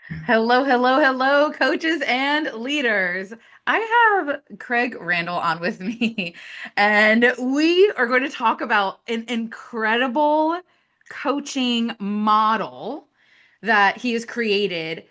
Hello, hello, hello, coaches and leaders. I have Craig Randall on with me, and we are going to talk about an incredible coaching model that he has created.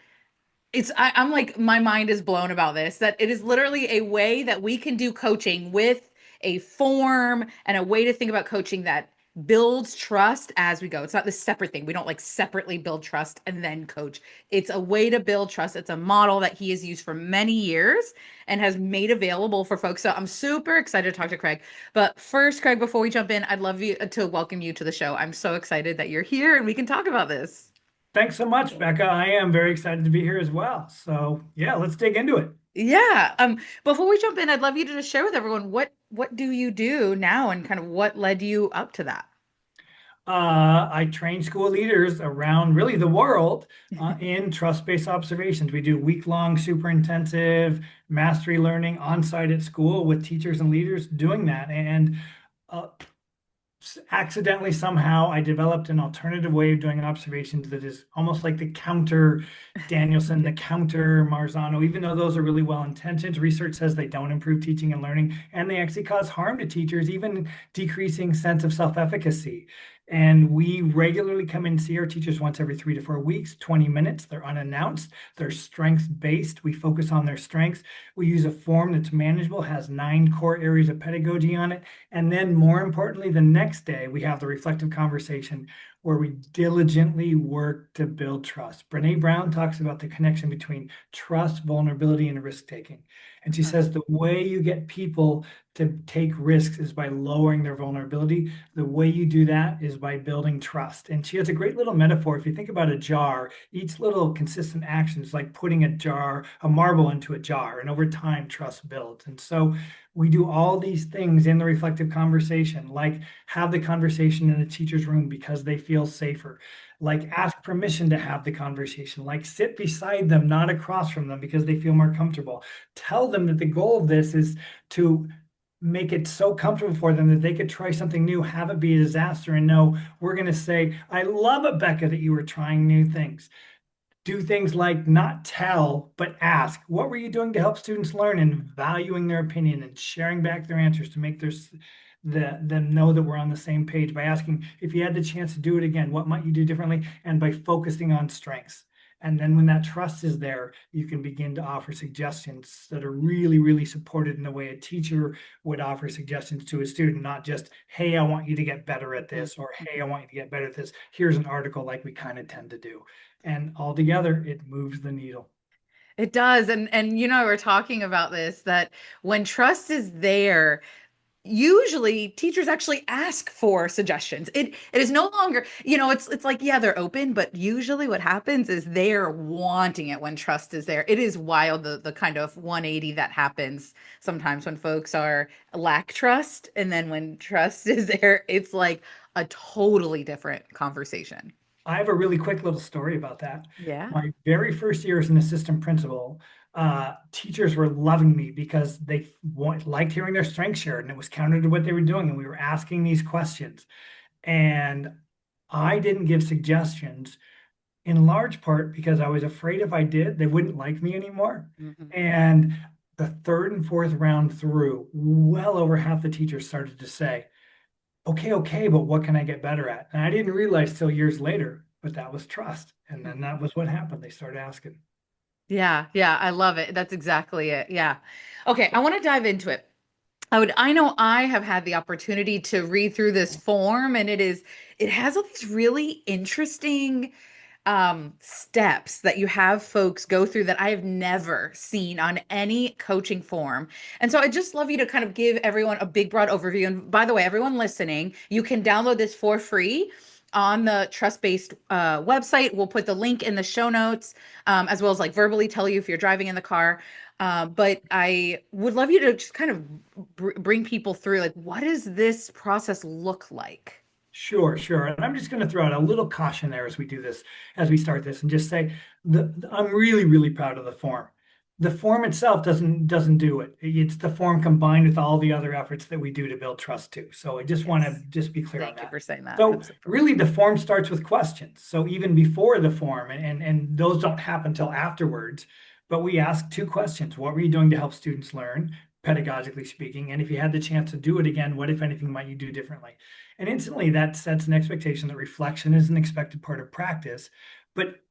I'm like, my mind is blown about this, that it is literally a way that we can do coaching with a form and a way to think about coaching that builds trust as we go. It's not this separate thing. We don't like separately build trust and then coach. It's a way to build trust. It's a model that he has used for many years and has made available for folks. So I'm super excited to talk to Craig. But first, Craig, before we jump in, I'd love you to welcome you to the show. I'm so excited that you're here and we can talk about this. Thanks so much, Becca. I am very excited to be here as well. So, yeah, let's dig into it. Yeah. Before we jump in, I'd love you to just share with everyone what do you do now and kind of what led you up to that. I train school leaders around really the world in trust-based observations. We do week-long, super intensive mastery learning on-site at school with teachers and leaders doing that. And uh, accidentally somehow I developed an alternative way of doing observations that is almost like the counter Danielson, the counter Marzano, even though those are really well intentioned. Research says they don't improve teaching and learning, and they actually cause harm to teachers, even decreasing sense of self-efficacy. And we regularly come in and see our teachers once every 3 to 4 weeks, 20 minutes. They're unannounced, they're strengths-based. We focus on their strengths. We use a form that's manageable, has 9 core areas of pedagogy on it. And then, more importantly, the next day, we have the reflective conversation where we diligently work to build trust. Brene Brown talks about the connection between trust, vulnerability, and risk taking. And she Mhm. says the way you get people to take risks is by lowering their vulnerability. The way you do that is by building trust. And she has a great little metaphor. If you think about a jar, each little consistent action is like putting a marble into a jar. And over time, trust builds. And so we do all these things in the reflective conversation, like have the conversation in the teacher's room because they feel safer, like ask permission to have the conversation, like sit beside them, not across from them because they feel more comfortable. Tell them that the goal of this is to make it so comfortable for them that they could try something new, have it be a disaster, and know we're going to say, I love it, Becca, that you were trying new things. Do things like not tell, but ask. What were you doing to help students learn, and valuing their opinion and sharing back their answers to make them know that we're on the same page by asking if you had the chance to do it again, what might you do differently? And by focusing on strengths. And then when that trust is there, you can begin to offer suggestions that are really, really supported in the way a teacher would offer suggestions to a student, not just, hey, I want you to get better at Mhm. this, or hey, I Mhm. want you to get better at this. Here's an article like we kind of tend to do. And altogether, it moves the needle. It does. And we're talking about this that when trust is there, usually teachers actually ask for suggestions. It is no longer, it's like, yeah, they're open, but usually what happens is they're wanting it when trust is there. It is wild the kind of 180 that happens sometimes when folks are lack trust, and then when trust is there, it's like a totally different conversation. I have a really quick little story about that. Yeah. My very first year as an assistant principal, teachers were loving me because they liked hearing their strengths shared, and it was counter to what they were doing. And we were asking these questions. And I didn't give suggestions in large part because I was afraid if I did, they wouldn't like me anymore. Mhm. And the third and fourth round through, well over half the teachers started to say, okay, okay, but what can I get better at? And I didn't realize till years later, but that was trust. And then Mhm. that was what happened. They started asking. Yeah, yeah, I love it. That's exactly it. Yeah. Okay, I want to dive into it. I know I have had the opportunity to read through this form, and it has all these really interesting steps that you have folks go through that I have never seen on any coaching form. And so I just love you to kind of give everyone a big broad overview. And by the way, everyone listening, you can download this for free on the Trust Based website. We'll put the link in the show notes, as well as like verbally tell you if you're driving in the car. But I would love you to just kind of bring people through, like, what does this process look like? Sure, sure. And I'm just going to throw out a little caution there as we do this, as we start this, and just say I'm really, really proud of the form. The form itself doesn't do it. It's the form combined with all the other efforts that we do to build trust too. So I just want to Yes. just be clear on Thank you that. for saying that. So Absolutely. really the form starts with questions. So even before the form, and those don't happen till afterwards, but we ask two questions. What were you doing to help students learn, pedagogically speaking? And if you had the chance to do it again, what, if anything, might you do differently? And instantly that sets an expectation that reflection is an expected part of practice. But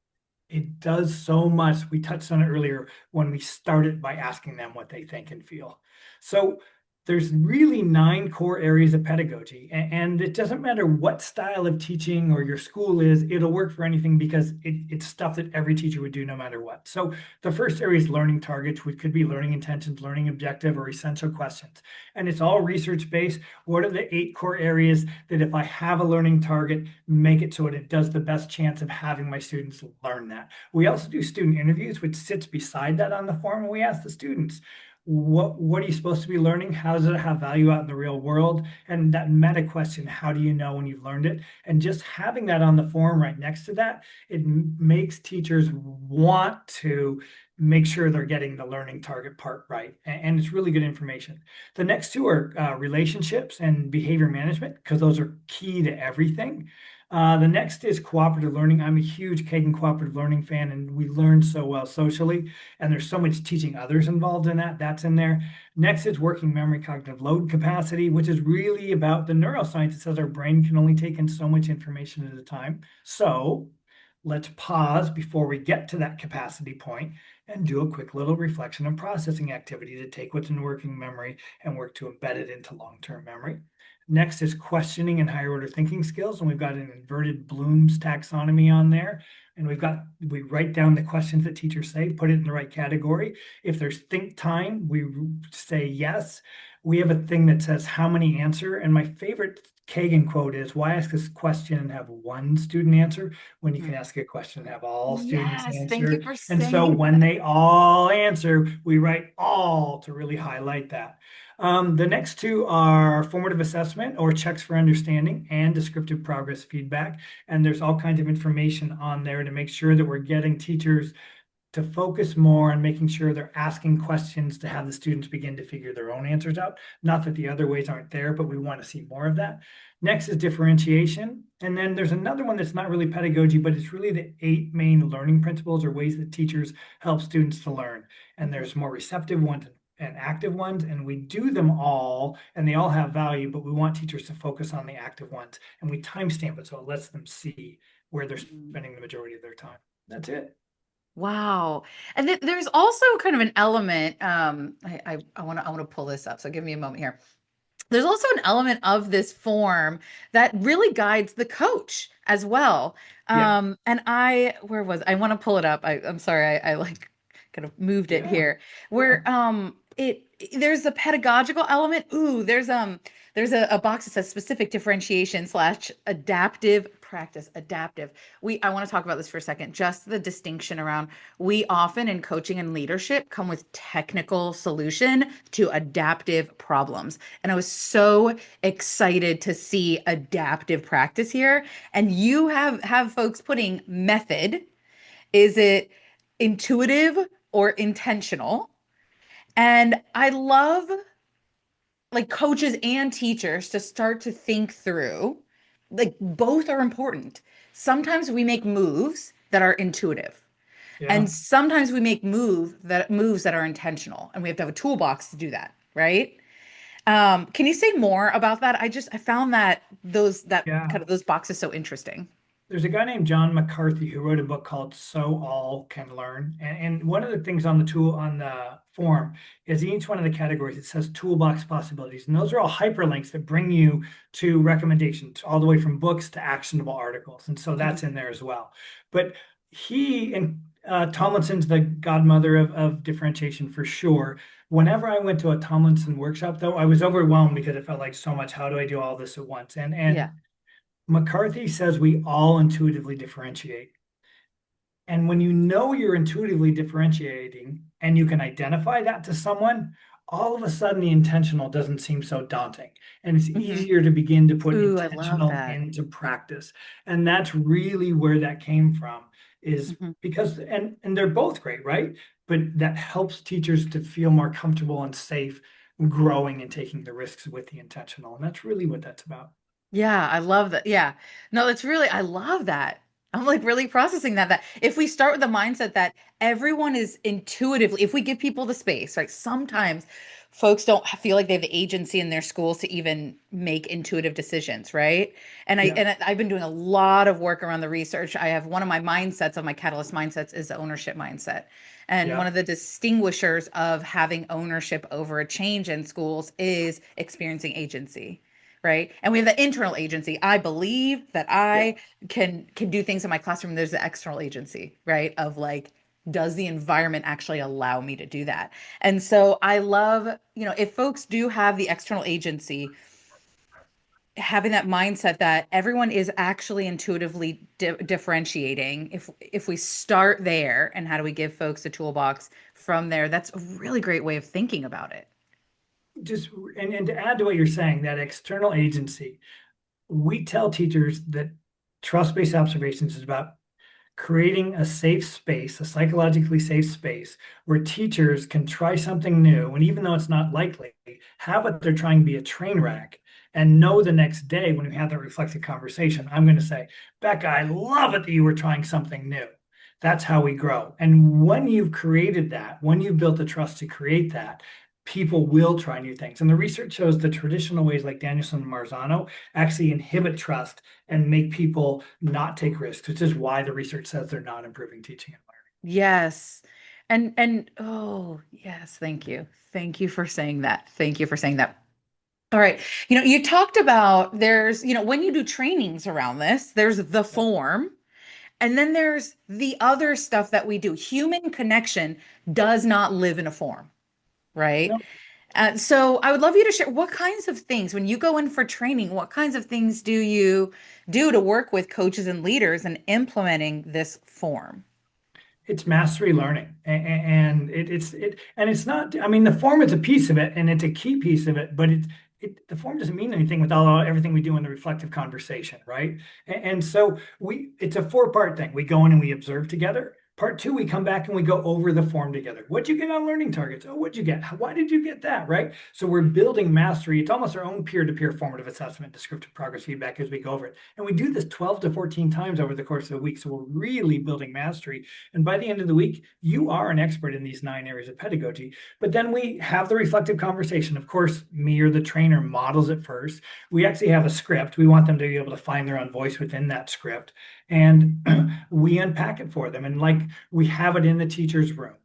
it does so much. We touched on it earlier when we started by asking them what they think and feel. So there's really 9 core areas of pedagogy, and it doesn't matter what style of teaching or your school is, it'll work for anything because it's stuff that every teacher would do no matter what. So the first area is learning targets, which could be learning intentions, learning objective, or essential questions. And it's all research based. What are the 8 core areas that if I have a learning target, make it so it does the best chance of having my students learn that? We also do student interviews, which sits beside that on the form. And we ask the students, what are you supposed to be learning? How does it have value out in the real world? And that meta question, how do you know when you've learned it? And just having that on the form right next to that, it makes teachers want to make sure they're getting the learning target part right. And it's really good information. The next two are relationships and behavior management, because those are key to everything. The next is cooperative learning. I'm a huge Kagan cooperative learning fan, and we learn so well socially. And there's so much teaching others involved in that. That's in there. Next is working memory cognitive load capacity, which is really about the neuroscience that says our brain can only take in so much information at a time. So let's pause before we get to that capacity point and do a quick little reflection and processing activity to take what's in working memory and work to embed it into long-term memory. Next is questioning and higher order thinking skills. And we've got an inverted Bloom's taxonomy on there. And we write down the questions that teachers say, put it in the right category. If there's think time, we say yes. We have a thing that says how many answer. And my favorite Kagan quote is, why ask a question and have one student answer when you can Hmm. ask a question and have all students Yes. Thank you answer? for And so saying when they all answer, we write all to really highlight that. The next two are formative assessment or checks for understanding and descriptive progress feedback. And there's all kinds of information on there to make sure that we're getting teachers to focus more on making sure they're asking questions to have the students begin to figure their own answers out. Not that the other ways aren't there, but we want to see more of that. Next is differentiation. And then there's another one that's not really pedagogy, but it's really the 8 main learning principles or ways that teachers help students to learn. And that. there's more receptive ones and active ones, and we do them all, and they all have value, but we want teachers to focus on the active ones, and we timestamp it so it lets them see where they're Mhm. spending the majority of their time. That's it. Wow. And then there's also kind of an element, I want to pull this up. So give me a moment here. There's also an element of this form that really guides the coach as well. Yeah. And where was I want to pull it up. I'm sorry, I like kind of moved it Yeah, here. Where sure. there's a pedagogical element. Ooh, there's a box that says specific differentiation slash adaptive practice. Adaptive. I want to talk about this for a second. Just the distinction around we often in coaching and leadership come with technical solution to adaptive problems. And I was so excited to see adaptive practice here. And you have folks putting method. Is it intuitive or intentional? And I love like coaches and teachers to start to think through like both are important. Sometimes we make moves that are intuitive. Yeah. And sometimes we make moves that are intentional, and we have to have a toolbox to do that, right? Can you say more about that? I found that Yeah. kind of those boxes so interesting. There's a guy named John McCarthy who wrote a book called So All Can Learn. And one of the things on the form is each one of the categories, it says toolbox possibilities. And those are all hyperlinks that bring you to recommendations all the way from books to actionable articles. And so that's Mhm. in there as well. But he and Tomlinson's the godmother of differentiation for sure. Whenever I went to a Tomlinson workshop, though, I was overwhelmed because it felt like so much. How do I do all this at once? And Yeah. McCarthy says we all intuitively differentiate. And when you know you're intuitively differentiating and you can identify that to someone, all of a sudden the intentional doesn't seem so daunting. And it's Hmm. easier to begin to put Ooh, I love intentional that. into practice. And that's really where that came from. is Mhm. because and they're both great, right? But that helps teachers to feel more comfortable and safe growing and taking the risks with the intentional. And that's really what that's about. Yeah, I love that. Yeah. No, it's really, I love that. I'm like really processing that if we start with the mindset that everyone is intuitively, if we give people the space, right? Sometimes folks don't feel like they have the agency in their schools to even make intuitive decisions, right? Yeah, I've been doing a lot of work around the research. I have one of my mindsets of my catalyst mindsets is the ownership mindset. And one yeah, of the distinguishers of having ownership over a change in schools is experiencing agency, right? And we have the internal agency. I believe that yeah. I can do things in my classroom. There's the external agency, right? Of like, does the environment actually allow me to do that? And so I love, if folks do have the external agency, having that mindset that everyone is actually intuitively differentiating. If we start there, and how do we give folks a toolbox from there, that's a really great way of thinking about it. Just and to add to what you're saying, that external agency, we tell teachers that trust-based observations is about creating a safe space, a psychologically safe space where teachers can try something new. And even though it's not likely, have what they're trying be a train wreck and know the next day when we have that reflective conversation, I'm going to say, Becca, I love it that you were trying something new. That's how we grow. And when you've created that, when you've built the trust to create that, people will try new things. And the research shows the traditional ways like Danielson and Marzano actually inhibit trust and make people not take risks, which is why the research says they're not improving teaching and Yes. And oh, yes, thank you. Thank you for saying that. Thank you for saying that. All right. You talked about when you do trainings around this, there's the learning. form, and then there's the other stuff that we do. Human connection does not live in a form, right? No, So I would love you to share what kinds of things, when you go in for training, what kinds of things do you do to work with coaches and leaders in implementing this form? it's mastery learning, and it's not. I mean, the form is a piece of it, and it's a key piece of it, but the form doesn't mean anything without everything we do in the reflective conversation, right? And so it's a four-part thing. We go in and we observe together. Part two, we come back and we go over the form together. What'd you get on learning targets? Oh, what'd you get? Why did you get that? Right? So we're building mastery. It's almost our own peer-to-peer formative assessment, descriptive progress feedback as we go over it. And we do this 12 to 14 times over the course of a week. So we're really building mastery. And by the end of the week, you are an expert in these 9 areas of pedagogy. But then we have the reflective conversation. Of course, me or the trainer models it first. We actually have a script. We want them to be able to find their own voice within that script. And we unpack it for them. And like we have it in the teacher's room.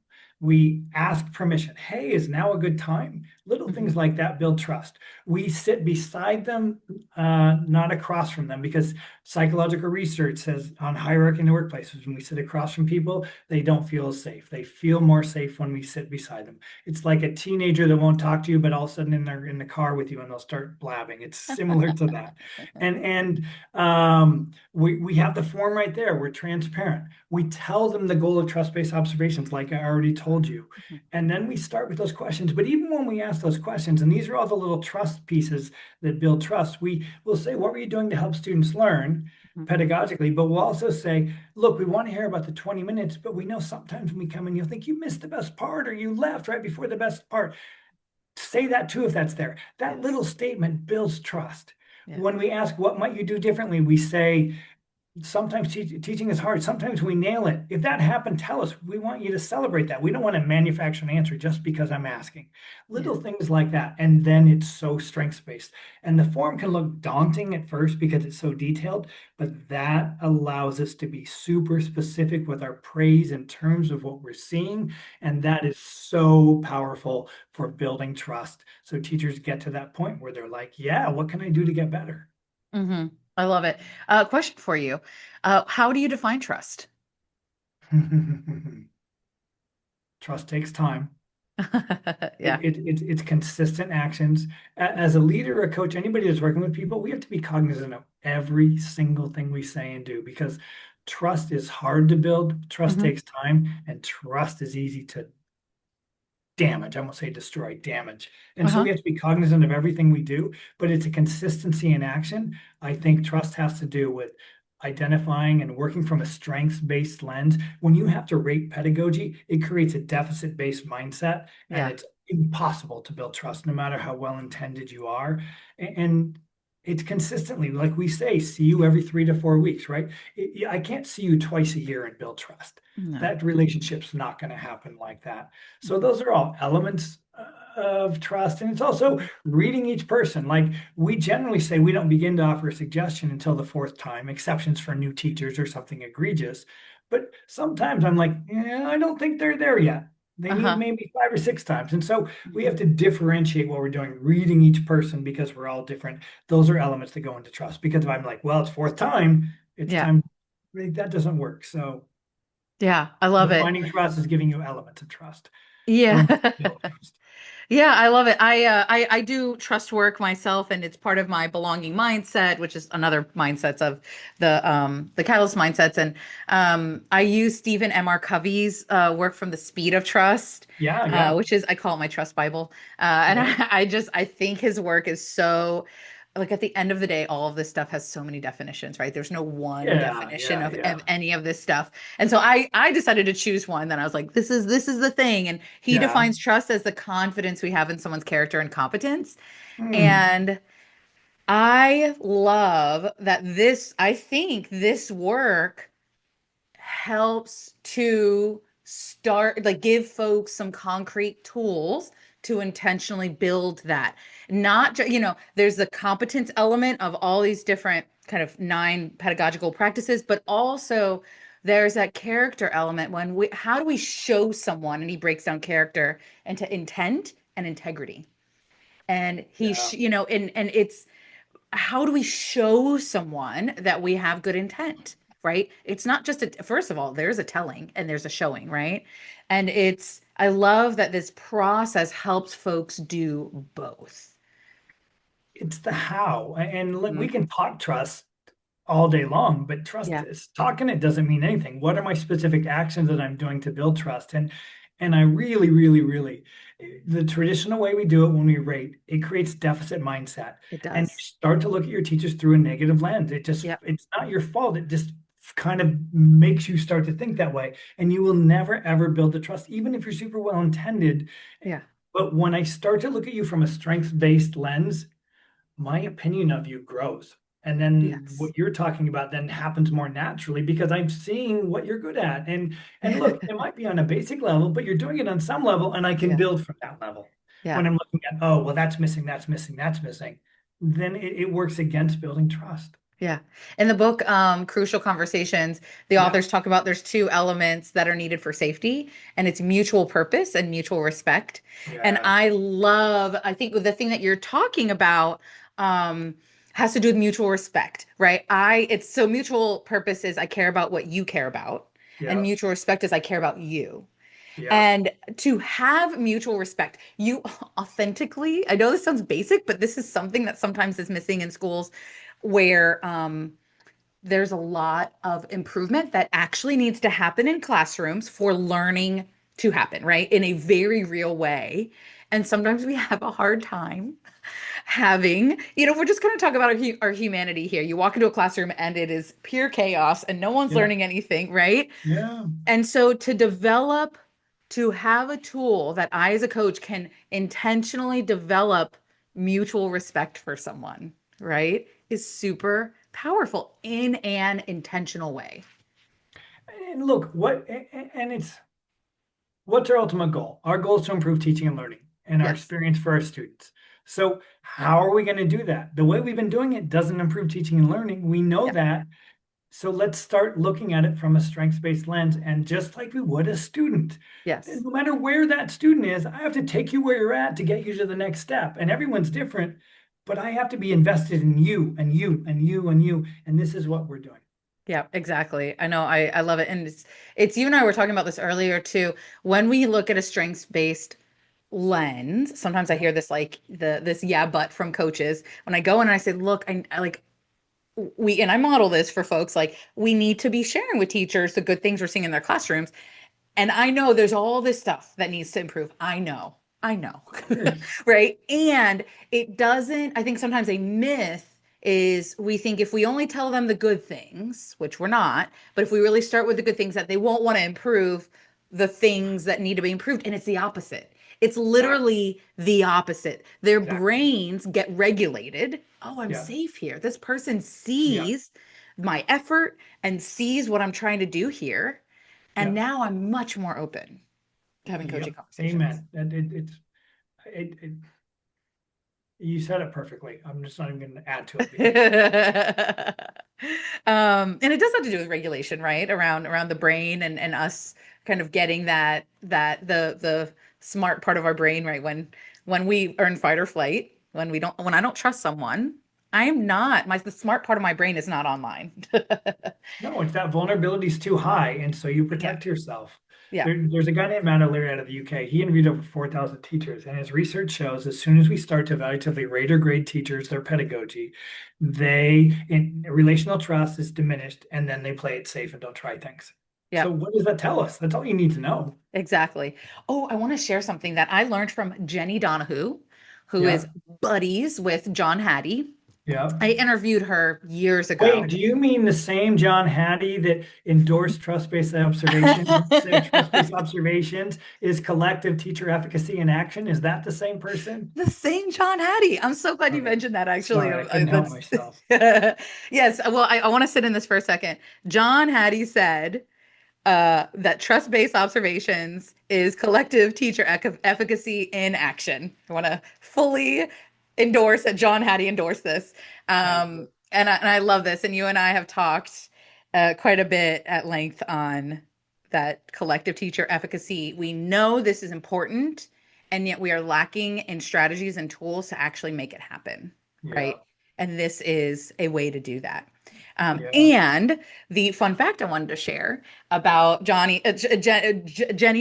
We ask permission. Hey, is now a good time? Little things Mhm. like that build trust. We sit beside them, not across from them, because psychological research says on hierarchy in the workplaces, when we sit across from people, they don't feel as safe. They feel more safe when we sit beside them. It's like a teenager that won't talk to you, but all of a sudden they're in the car with you and they'll start blabbing. It's similar to that. And we have the form right there. We're transparent. We tell them the goal of trust-based observations, like I already told you. And then we start with those questions. But even when we ask those questions, and these are all the little trust pieces that build trust, we will say, what were you doing to help students learn pedagogically? But we'll also say, look, we want to hear about the 20 minutes, but we know sometimes when we come in, you'll think you missed the best part or you left right before the best part. Say that too if that's there. That little Yes. statement builds trust. Yes. When we ask, what might you do differently? We say, sometimes teaching is hard. Sometimes we nail it. If that happened, tell us. We want you to celebrate that. We don't want to manufacture an answer just because I'm asking. Yeah. Little things like that. And then it's so strengths based. And the form can look daunting at first because it's so detailed, but that allows us to be super specific with our praise in terms of what we're seeing. And that is so powerful for building trust. So teachers get to that point where they're like, yeah, what can I do to get better? Hmm. I love it. Question for you. How do you define trust? Trust takes time. Yeah. It's consistent actions. As a leader, a coach, anybody that's working with people, we have to be cognizant of every single thing we say and do because trust is hard to build, trust Hmm. takes time, and trust is easy to damage. I won't say destroy, damage. And so we Uh-huh. have to be cognizant of everything we do, but it's a consistency in action. I think trust has to do with identifying and working from a strengths-based lens, when you have to rate pedagogy, it creates a deficit-based mindset, and Yeah. it's impossible to build trust, no matter how well-intended you are. And it's consistently, like we say, see you every 3 to 4 weeks, right? I can't see you twice a year and build trust. No. That relationship's not going to happen like that. So Mhm. those are all elements of trust. And it's also Mhm. reading each person. Like we generally say we don't begin to offer a suggestion until the fourth time, exceptions for new teachers or something egregious. But sometimes I'm like, yeah, I don't think they're there yet. They need Uh-huh. maybe 5 or 6 times. And so we Mhm. have to differentiate what we're doing, reading each person because we're all different. Those are elements that go into trust. Because if I'm like, well, it's fourth time, it's Yeah. time, that doesn't work. So Yeah. I love it. defining trust is giving you elements of trust, Yeah. elements to build trust. Yeah, I love it. I do trust work myself, and it's part of my belonging mindset, which is another mindsets of the catalyst mindsets. And I use Stephen M. R. Covey's work from the Speed of Trust, Yeah, yeah, which is I call it my trust Bible. And yeah, I think his work is so like at the end of the day, all of this stuff has so many definitions, right? There's no one yeah, definition yeah, of yeah, any of this stuff. And so I decided to choose one. Then I was like, this is the thing. And he yeah. defines trust as the confidence we have in someone's character and competence. Hmm. And I love that I think this work helps to start, like, give folks some concrete tools to intentionally build that. Not, there's the competence element of all these different kind of 9 pedagogical practices, but also there's that character element how do we show someone, and he breaks down character into intent and integrity. And Yeah. and it's how do we show someone that we have good intent, right? It's not just first of all, there's a telling and there's a showing, right? And I love that this process helps folks do both. It's the how. And look, we Mhm. can talk trust all day long, but trust Yeah. is talking it doesn't mean anything. What are my specific actions that I'm doing to build trust? And I really, really, really, the traditional way we do it when we rate, it creates deficit mindset. It And you does. start to look at your teachers through a negative lens. Yep. It's not your fault. It just kind of makes you start to think that way. And you will never, ever build the trust, even if you're super well intended. Yeah. But when I start to look at you from a strengths-based lens, my opinion of you grows. And then Yes. what you're talking about then happens more naturally because I'm seeing what you're good at. And look, it might be on a basic level, but you're doing it on some level, and I can Yeah. build from that level. Yeah. When I'm looking at, oh, well, that's missing, that's missing, that's missing, then it works against building trust. Yeah. In the book, Crucial Conversations, the Yeah, authors talk about there's 2 elements that are needed for safety, and it's mutual purpose and mutual respect. And yeah, I think the thing that you're talking about um, has to do with mutual respect, right? It's so mutual purpose is I care about what you care about, and yeah, mutual respect is I care about you. yeah. And to have mutual respect, you authentically, I know this sounds basic, but this is something that sometimes is missing in schools where there's a lot of improvement that actually needs to happen in classrooms for learning to happen, right? In a very real way. And sometimes we have a hard time we're just going to talk about our humanity here. You walk into a classroom and it is pure chaos and no one's Yeah, learning anything, right? yeah. And so to have a tool that I as a coach can intentionally develop mutual respect for someone, right, is super powerful in an intentional way. And look, and it's what's our ultimate goal? Our goal is to improve teaching and learning and our Yes. experience for our students. So, how are we going to do that? The way we've been doing it doesn't improve teaching and learning. We know Yeah. that. So, let's start looking at it from a strengths-based lens. And just like we would a student, Yes. no matter where that student is, I have to take you where you're at to get you to the next step. And everyone's different, but I have to be invested in you and you and you and you. And this is what we're doing. Yeah, exactly. I know. I love it. And it's you and I were talking about this earlier too. When we look at a strengths-based lens, sometimes I Yeah. hear this like this yeah, but from coaches. When I go in and I say, look, I like and I model this for folks, like we need to be sharing with teachers the good things we're seeing in their classrooms. And I know there's all this stuff that needs to improve. I know. Of course. Right? And it doesn't, I think sometimes a myth is we think if we only tell them the good things, which we're not, but if we really start with the good things, that they won't want to improve the things that need to be improved. And it's the opposite. It's Exactly. literally the opposite. Their Exactly. brains get regulated. Oh, I'm Yeah. safe here. This person Yeah. sees my effort and sees what I'm trying to do here. And Yeah. now I'm much more open to having Yeah. coaching conversations. Amen. And it, you said it perfectly. I'm just not even going to add to it because And it does have to do with regulation, right? Around the brain and us kind of getting that the smart part of our brain, right? When we earn fight or flight, when I don't trust someone, I'm not the smart part of my brain is not online. no, it's that vulnerability is too high, and so you Yeah, protect yourself. yeah, There's a guy named Matt O'Leary out of the UK. He interviewed over 4,000 teachers, and his research shows as soon as we start to evaluatively rate or grade teachers, their pedagogy, relational trust is diminished, and then they play it safe and don't try things. yeah. So what does that tell us? That's all you need to know. Exactly. Oh, I want to share something that I learned from Jenny Donahue, who is Yeah, buddies with John Hattie. yeah. I interviewed her years Wait, ago. do you mean the same John Hattie that endorsed trust-based observation, said trust-based observations is collective teacher efficacy in action? Is that the same person? The same John Hattie. I'm so glad you Okay. mentioned that actually. Sorry, I couldn't help That's myself. yes. Well, I want to sit in this for a second. John Hattie said that trust-based observations is collective teacher efficacy in action. I want to fully endorse that John Hattie endorsed this. Thank you. And I love this. And you and I have talked quite a bit at length on that collective teacher efficacy. We know this is important, and yet we are lacking in strategies and tools to actually make it happen, Yeah, right? And this is a way to do that. yeah, And the fun fact I wanted to share about Jenny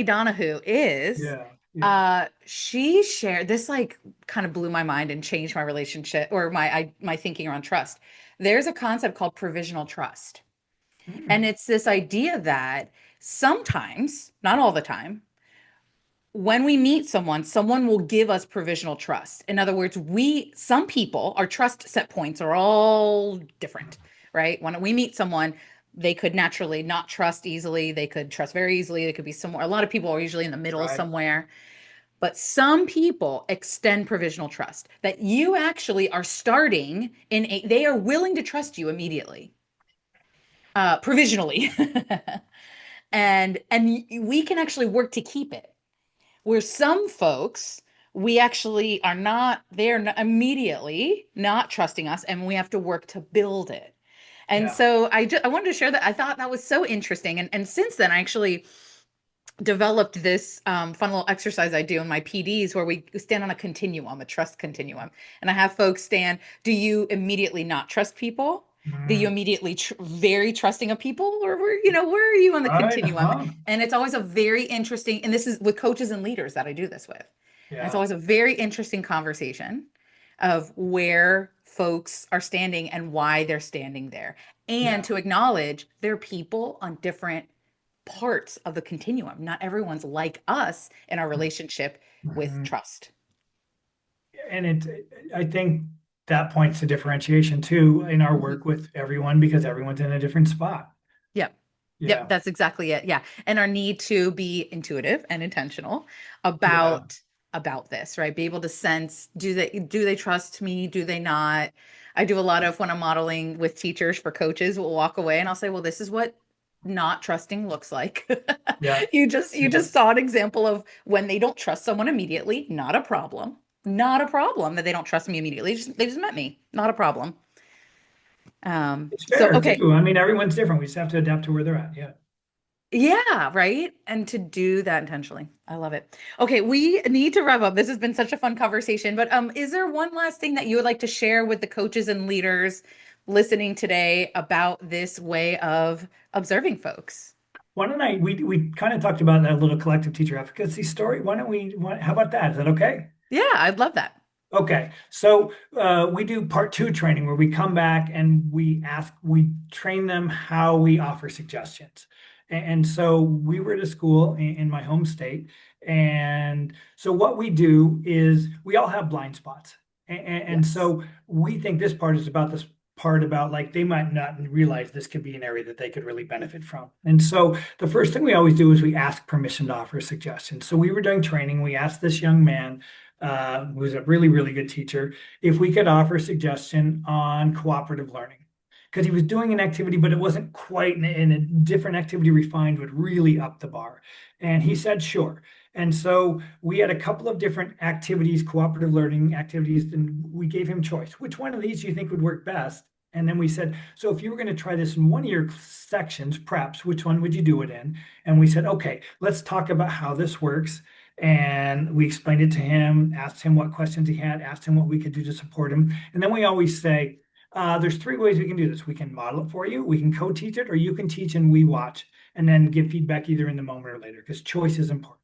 Donahue is yeah, yeah. she shared this, like, kind of blew my mind and changed my relationship or my thinking around trust. There's a concept called provisional trust. And Mm, it's this idea that sometimes, not all the time, when we meet someone, someone will give us provisional trust. In other words, some people, our trust set points are all different, right? When we meet someone, they could naturally not trust easily. They could trust very easily. They could be somewhere. A lot of people are usually in the middle right. somewhere. But some people extend provisional trust that you actually are starting they are willing to trust you immediately, provisionally. And we can actually work to keep it. Where some folks, we actually are not, they're immediately not trusting us, and we have to work to build it. And Yeah, so I wanted to share that. I thought that was so interesting. And since then, I actually developed this fun little exercise I do in my PDs where we stand on a continuum, a trust continuum. And I have folks stand, do you immediately not trust people? Do you mm, immediately very trusting of people? Or where are you on the right. continuum? Huh? And it's always a very interesting, and this is with coaches and leaders that I do this with. And it's Yeah, always a very interesting conversation of where folks are standing and why they're standing there. And yeah. to acknowledge they're people on different parts of the continuum. Not everyone's like us in our relationship with Mhm. trust. And I think that points to differentiation too in our Mhm. work with everyone because everyone's in a different spot. Yep. Yep, Yeah, that's exactly it. Yeah. And our need to be intuitive and intentional yeah, about this, right? Be able to sense, do they trust me? Do they not? I do a lot of when I'm modeling with teachers for coaches, we'll walk away and I'll say, well, this is what not trusting looks like. yeah, yeah, You just saw an example of when they don't trust someone immediately, not a problem. Not a problem that they don't trust me immediately. They just met me. Not a problem. it's So fair okay. too. I mean, everyone's different. We just have to adapt to where they're at. Yeah. Yeah, right. And to do that intentionally. I love it. Okay, we need to wrap up. This has been such a fun conversation, but is there one last thing that you would like to share with the coaches and leaders listening today about this way of observing folks? Why don't we kind of talked about that little collective teacher efficacy story. How about that? Is that okay? Yeah, I'd love that. Okay, so we do part two training where we come back and we train them how we offer suggestions. And so we were at a school in my home state. And so what we do is we all have blind spots. And Yes. so we think this part is about this part about like they might not realize this could be an area that they could really benefit from. And so the first thing we always do is we ask permission to offer suggestions. So we were doing training. We asked this young man, who was a really, really good teacher, if we could offer a suggestion on cooperative learning. Because he was doing an activity, but it wasn't quite in a different activity refined would really up the bar. And he said, sure. And so we had a couple of different activities, cooperative learning activities, and we gave him choice. Which one of these do you think would work best? And then we said, so if you were going to try this in one of your sections, preps, which one would you do it in? And we said, okay, let's talk about how this works. And we explained it to him, asked him what questions he had, asked him what we could do to support him. And then we always say, there's three ways we can do this. We can model it for you, we can co-teach it, or you can teach and we watch and then give feedback either in the moment or later because choice is important.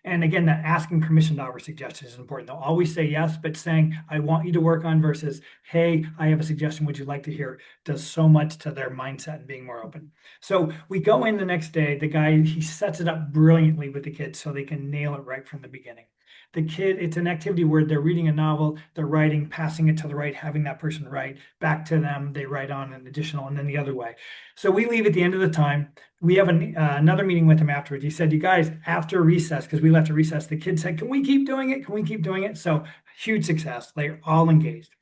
And again, that asking permission to offer suggestions is important. They'll always say yes, but saying, I want you to work on versus, hey, I have a suggestion. Would you like to hear? Does so much to their mindset and being more open. So we go in the next day. The guy, he sets it up brilliantly with the kids so they can nail it right from the beginning. The kid, it's an activity where they're reading a novel, they're writing, passing it to the right, having that person write back to them. They write on an additional and then the other way. So we leave at the end of the time we have another meeting with him afterwards. He said, "You guys, after recess, because we left at recess, the kids said, can we keep doing it? Can we keep doing it?" So huge success. They're all engaged.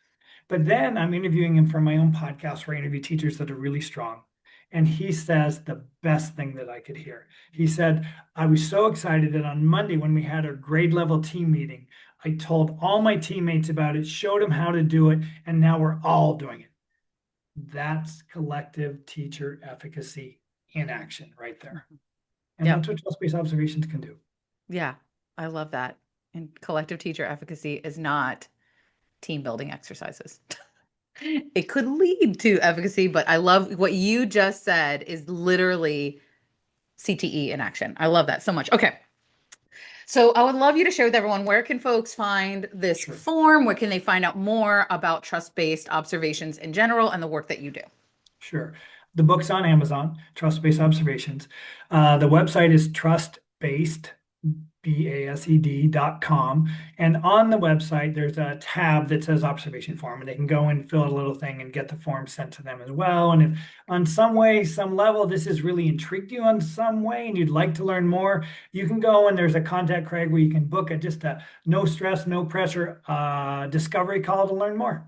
But then I'm interviewing him for my own podcast where I interview teachers that are really strong. And he says the best thing that I could hear. He said, I was so excited that on Monday, when we had our grade level team meeting, I told all my teammates about it, showed them how to do it, and now we're all doing it. That's collective teacher efficacy in action right there. Mhm. And Yep. that's what trust-based observations can do. Yeah. I love that. And collective teacher efficacy is not team building exercises. It could lead to efficacy, but I love what you just said is literally CTE in action. I love that so much. Okay. So I would love you to share with everyone where can folks find this Sure. form? Where can they find out more about trust-based observations in general and the work that you do? Sure. The book's on Amazon, Trust-Based Observations. The website is trustbased, BASED.com. And on the website, there's a tab that says observation form, and they can go and fill out a little thing and get the form sent to them as well. And if on some way, some level, this has really intrigued you on some way and you'd like to learn more, you can go and there's a contact Craig where you can book just a no stress, no pressure discovery call to learn more.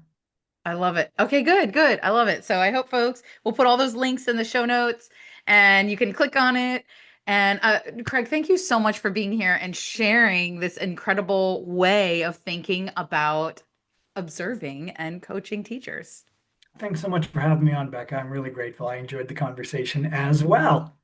I love it. Okay, good, good. I love it. So I hope folks will put all those links in the show notes and you can click on it. And Craig, thank you so much for being here and sharing this incredible way of thinking about observing and coaching teachers. Thanks so much for having me on, Becca. I'm really grateful. I enjoyed the conversation as well.